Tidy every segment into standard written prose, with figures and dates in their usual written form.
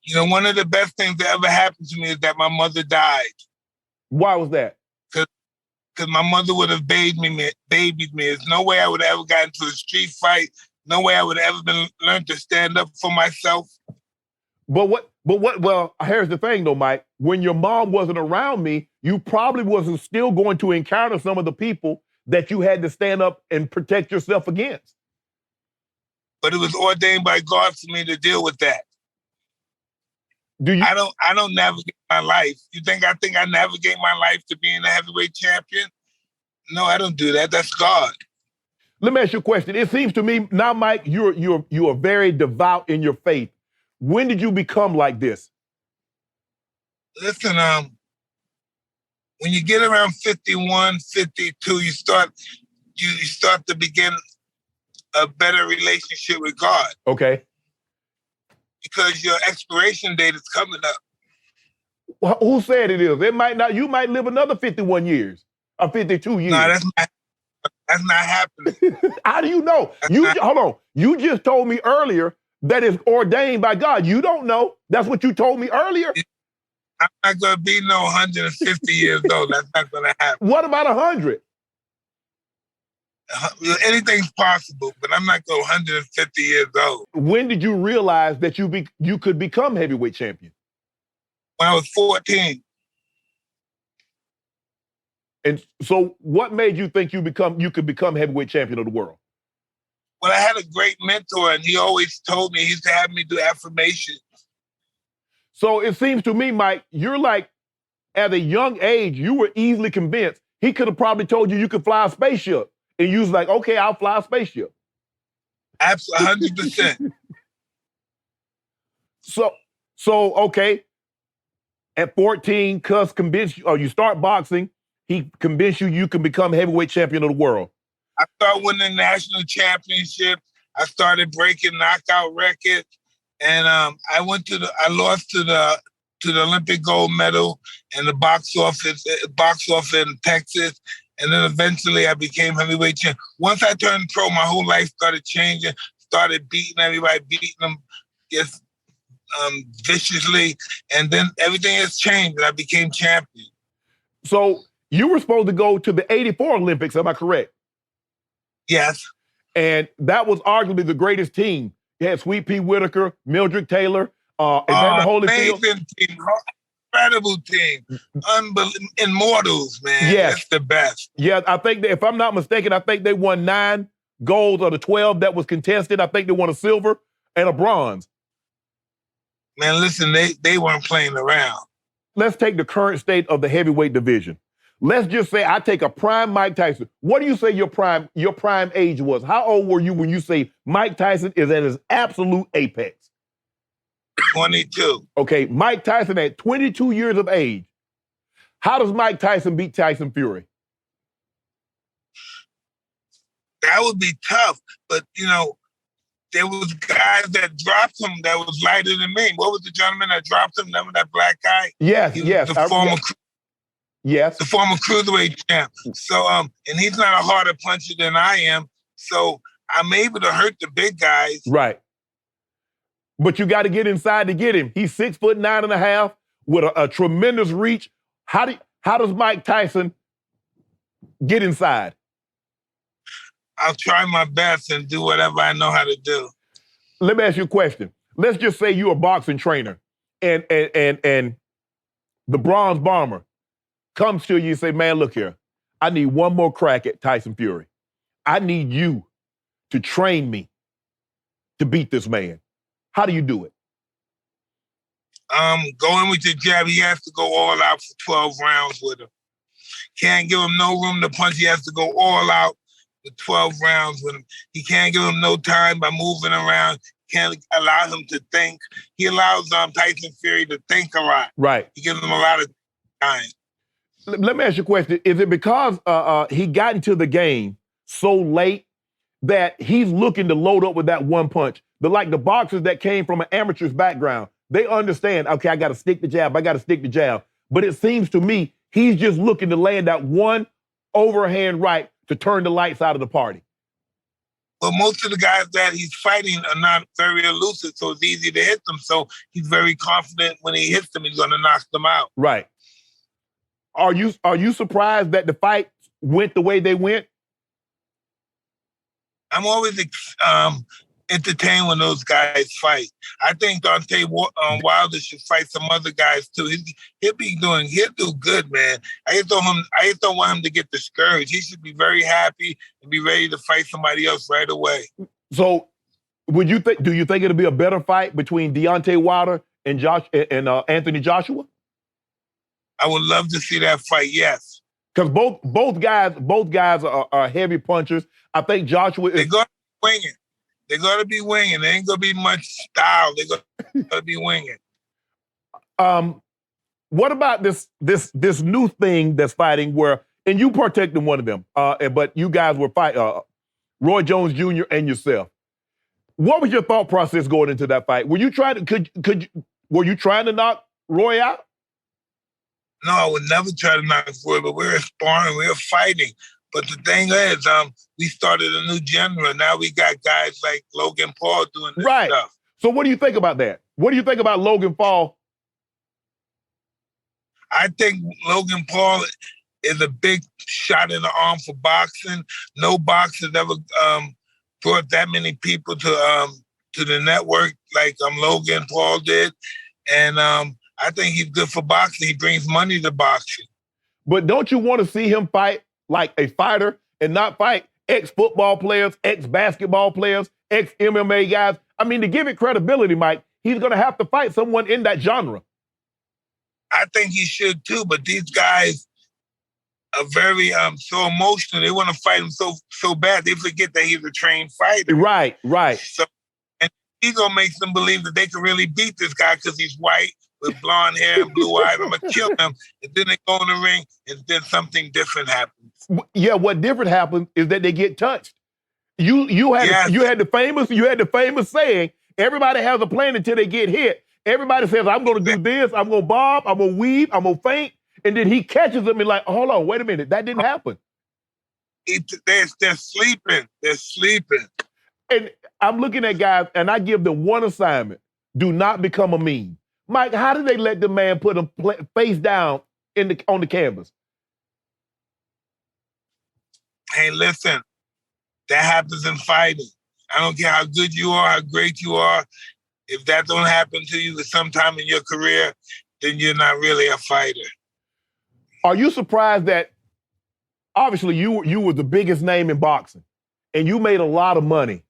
You know, one of the best things that ever happened to me is that my mother died. Why was that? Because my mother would have babied me. There's no way I would have ever gotten into a street fight. No way I would have ever learned to stand up for myself. Well, here's the thing though, Mike. When your mom wasn't around me, you probably wasn't still going to encounter some of the people that you had to stand up and protect yourself against. But it was ordained by God for me to deal with that. I don't navigate my life. You think I navigate my life to being a heavyweight champion? No, I don't do that. That's God. Let me ask you a question. It seems to me now, Mike, you are very devout in your faith. When did you become like this? Listen, when you get around 51, 52, you start to begin a better relationship with God. Okay. Because your expiration date is coming up. Well, who said it is? It might not. You might live another 51 years or 52 years. No, that's not happening. How do you know? Hold on. You just told me earlier that it's ordained by God. You don't know. That's what you told me earlier. I'm not going to be no 150 years old. That's not going to happen. What about 100? Anything's possible, but I'm not going 150 years old. When did you realize that you could become heavyweight champion? When I was 14. And so what made you think you could become heavyweight champion of the world? Well, I had a great mentor, and he always told me, he used to have me do affirmations. So it seems to me, Mike, you're like, at a young age, you were easily convinced. He could have probably told you could fly a spaceship. And you was like, okay, I'll fly a spaceship. Absolutely, 100%. So okay. At 14, Cus convinced you, or you start boxing, he convinced you can become heavyweight champion of the world. I started winning national championships. I started breaking knockout records. And I lost to the Olympic gold medal in the box office in Texas. And then eventually I became heavyweight champion. Once I turned pro, my whole life started changing, started beating everybody, beating them just viciously. And then everything has changed and I became champion. So you were supposed to go to the 84 Olympics, am I correct? Yes. And that was arguably the greatest team. You had Sweet Pea Whitaker, Mildred Taylor, Evander Holyfield. Amazing team. Incredible team. Immortals, man. Yes. That's the best. Yeah, I think that, if I'm not mistaken, I think they won 9 golds of the 12 that was contested. I think they won a silver and a bronze. Man, listen, they weren't playing around. Let's take the current state of the heavyweight division. Let's just say I take a prime Mike Tyson. What do you say your prime age was? How old were you when you say Mike Tyson is at his absolute apex? 22. Okay, Mike Tyson at 22 years of age. How does Mike Tyson beat Tyson Fury? That would be tough, but there was guys that dropped him that was lighter than me. What was the gentleman that dropped him? Remember that black guy? Yes. The former cruiserweight champ. So, and he's not a harder puncher than I am. So I'm able to hurt the big guys. Right. But you got to get inside to get him. He's 6'9.5" with a tremendous reach. How does Mike Tyson get inside? I'll try my best and do whatever I know how to do. Let me ask you a question. Let's just say you're a boxing trainer and the Bronze Bomber comes to you and say, man, look here. I need one more crack at Tyson Fury. I need you to train me to beat this man. How do you do it? Going with the jab, he has to go all out for 12 rounds with him. Can't give him no room to punch. He has to go all out for 12 rounds with him. He can't give him no time by moving around. Can't allow him to think. He allows Tyson Fury to think a lot. Right. He gives him a lot of time. Let me ask you a question. Is it because he got into the game so late that he's looking to load up with that one punch? The boxers that came from an amateur's background, they understand, okay, I got to stick the jab. But it seems to me he's just looking to land that one overhand right to turn the lights out of the party. But most of the guys that he's fighting are not very elusive, so it's easy to hit them. So he's very confident when he hits them, he's going to knock them out. Right. Are you surprised that the fight went the way they went? I'm always entertained when those guys fight. I think Deontay Wilder should fight some other guys too. He'll do good, man. I just don't want him to get discouraged. He should be very happy and be ready to fight somebody else right away. So, do you think it'll be a better fight between Deontay Wilder and Anthony Joshua? I would love to see that fight. Yes, because both guys are heavy punchers. I think Joshua is. They're going to be winging. They're going to be winging. There ain't going to be much style. They're going to be winging. What about this new thing that's fighting where, and you protected one of them, but you guys were fighting Roy Jones Jr. and yourself. What was your thought process going into that fight? Were you trying to were you trying to knock Roy out? No, I would never try to knock Roy, but we were sparring, we were fighting. But the thing is, we started a new genre. Now we got guys like Logan Paul doing this stuff. So what do you think about that? What do you think about Logan Paul? I think Logan Paul is a big shot in the arm for boxing. No boxer's ever brought that many people to the network like Logan Paul did. And I think he's good for boxing. He brings money to boxing. But don't you want to see him fight like a fighter and not fight ex-football players, ex-basketball players, ex-MMA guys? I mean, to give it credibility, Mike, he's going to have to fight someone in that genre. I think he should too, but these guys are very so emotional. They want to fight him so bad, they forget that he's a trained fighter. Right. So, and ego makes them believe that they can really beat this guy because he's white with blonde hair and blue eyes. I'm gonna kill him, and then they go in the ring, and then something different happens. Yeah, what different happens is that they get touched. You had the famous saying, everybody has a plan until they get hit. Everybody says, I'm going to do this, I'm going to bob, I'm going to weave, I'm going to feint. And then he catches them and like, hold on, wait a minute, that didn't happen. They're sleeping. They're sleeping. And I'm looking at guys, and I give them one assignment. Do not become a meme. Mike, how did they let the man put him face down on the canvas? Hey, listen, that happens in fighting. I don't care how good you are, how great you are. If that don't happen to you at some time in your career, then you're not really a fighter. Are you surprised that, obviously, you were the biggest name in boxing, and you made a lot of money.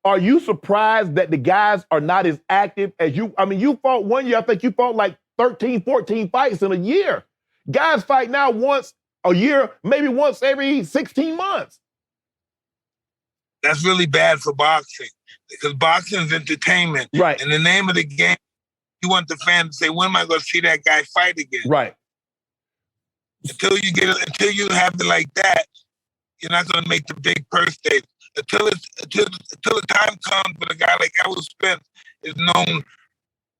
Are you surprised that the guys are not as active as you? I mean, you fought one year, I think you fought like 13, 14 fights in a year. Guys fight now once a year, maybe once every 16 months. That's really bad for boxing because boxing is entertainment. Right. And the name of the game, you want the fan to say, when am I going to see that guy fight again? Right. Until you have it like that, you're not going to make the big purse days. Until the time comes when a guy like Errol Spence is known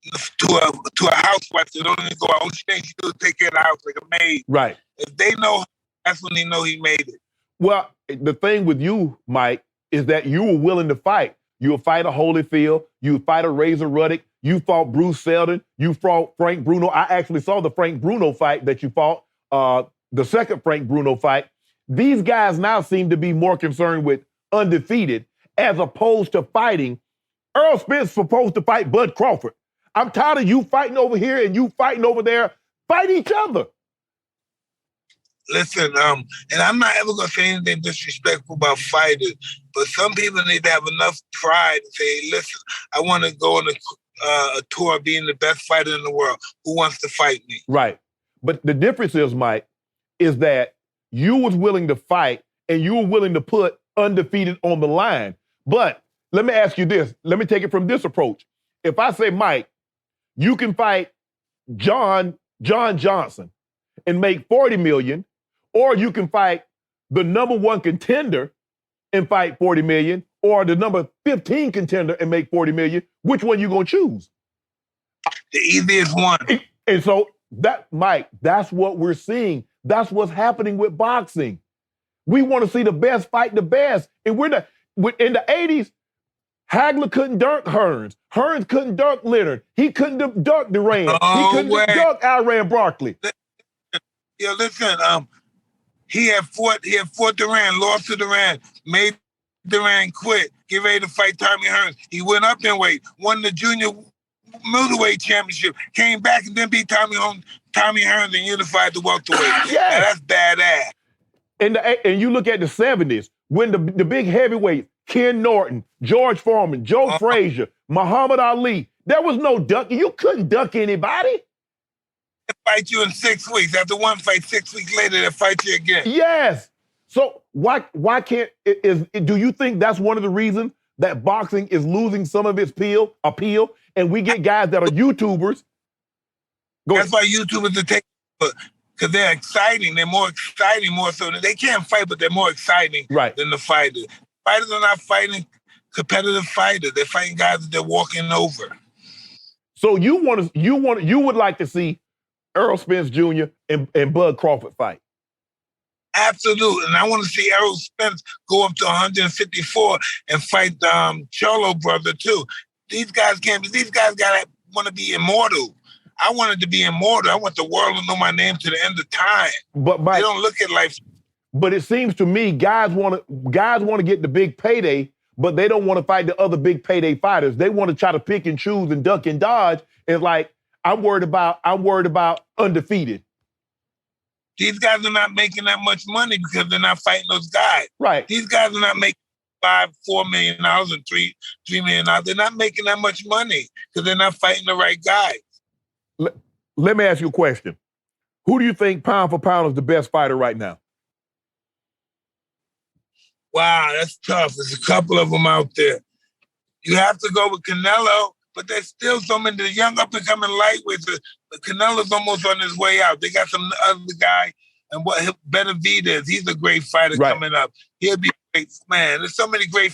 to a housewife that don't even go out. Only thing she do is take care of the house like a maid. Right. If they know, that's when they know he made it. Well, the thing with you, Mike, is that you were willing to fight. You would fight a Holyfield. You would fight a Razor Ruddock. You fought Bruce Seldon. You fought Frank Bruno. I actually saw the Frank Bruno fight that you fought, the second Frank Bruno fight. These guys now seem to be more concerned with undefeated as opposed to fighting. Earl Spence supposed to fight Bud Crawford. I'm tired of you fighting over here and you fighting over there. Fight each other. Listen, and I'm not ever going to say anything disrespectful about fighters, but some people need to have enough pride to say, listen, I want to go on a tour of being the best fighter in the world. Who wants to fight me? Right. But the difference is, Mike, is that you was willing to fight and you were willing to put undefeated on the line. But let me ask you this. Let me take it from this approach. If I say, Mike, you can fight John Johnson and make $40 million, or you can fight the number one contender and fight $40 million, or the number 15 contender and make $40 million, which one you gonna choose? The easiest one. And so that, Mike, that's what we're seeing. That's what's happening with boxing. We want to see the best fight the best. And we're not, in the 80s, Hagler couldn't dunk Hearns. Hearns couldn't dunk Leonard. He couldn't dunk Durant. He couldn't dunk Iran Barkley. Yeah, listen, he had fought Durant, lost to Durant, made Durant quit, get ready to fight Tommy Hearns. He went up in weight, won the junior middleweight championship, came back and then beat Tommy Hearns and unified the welterweight. Yeah, that's badass. And you look at the 70s, when the big heavyweights, Ken Norton, George Foreman, Joe Frazier, Muhammad Ali, there was no ducking. You couldn't duck anybody. They fight you in 6 weeks. After one fight, 6 weeks later, they fight you again. Yes. So why can't do you think that's one of the reasons that boxing is losing some of its appeal, and we get guys that are YouTubers? That's why YouTubers are taking, because they're exciting. They're more exciting, more so. They can't fight, but they're more exciting than the fighters. Fighters are not fighting competitive fighters. They're fighting guys that they're walking over. So you would like to see Errol Spence Jr. and Bud Crawford fight? Absolutely. And I want to see Errol Spence go up to 154 and fight Cholo brother too. These guys want to be immortal. I wanted to be immortal. I want the world to know my name to the end of time. But they don't look at life. But it seems to me guys want to get the big payday, but they don't want to fight the other big payday fighters. They want to try to pick and choose and duck and dodge. It's like, I'm worried about undefeated. These guys are not making that much money because they're not fighting those guys. Right. These guys are not making $4 million and $3 million. They're not making that much money because they're not fighting the right guys. Let me ask you a question. Who do you think pound for pound is the best fighter right now? Wow, that's tough. There's a couple of them out there. You have to go with Canelo, but there's still some in the young up-and-coming lightweights. Canelo's almost on his way out. They got some other guy, and Benavidez, he's a great fighter coming up. He'll be great. Man, there's so many great